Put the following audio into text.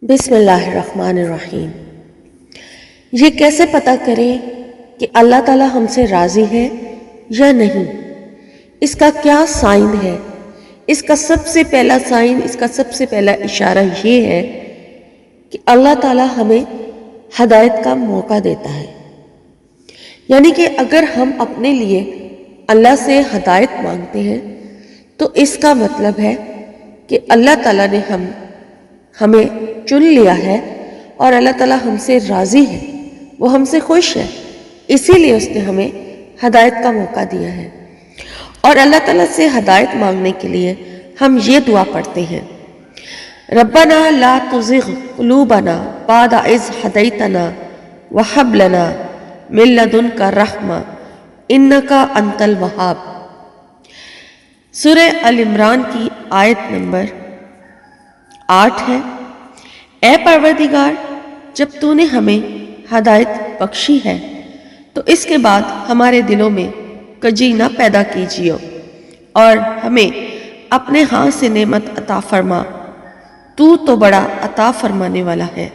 بسم اللہ الرحمن الرحیم۔ یہ کیسے پتہ کریں کہ اللہ تعالیٰ ہم سے راضی ہے یا نہیں؟ اس کا کیا سائن ہے؟ اس کا سب سے پہلا سائن، اس کا سب سے پہلا اشارہ یہ ہے کہ اللہ تعالیٰ ہمیں ہدایت کا موقع دیتا ہے۔ یعنی کہ اگر ہم اپنے لیے اللہ سے ہدایت مانگتے ہیں تو اس کا مطلب ہے کہ اللہ تعالیٰ نے ہمیں چن لیا ہے اور اللہ تعالیٰ ہم سے راضی ہے، وہ ہم سے خوش ہے، اسی لیے اس نے ہمیں ہدایت کا موقع دیا ہے۔ اور اللہ تعالیٰ سے ہدایت مانگنے کے لیے ہم یہ دعا پڑھتے ہیں: ربنا لا تزغ قلوبنا بعد اذ ہدیتنا وہب لنا من لدنک رحمہ انک انت الوہاب۔ سورہ ال عمران کی آیت نمبر 8 ہے۔ اے پروردگار، جب تو نے ہمیں ہدایت بخشی ہے تو اس کے بعد ہمارے دلوں میں کجی نہ پیدا کیجیے اور ہمیں اپنے ہاں سے نعمت عطا فرما، تو بڑا عطا فرمانے والا ہے۔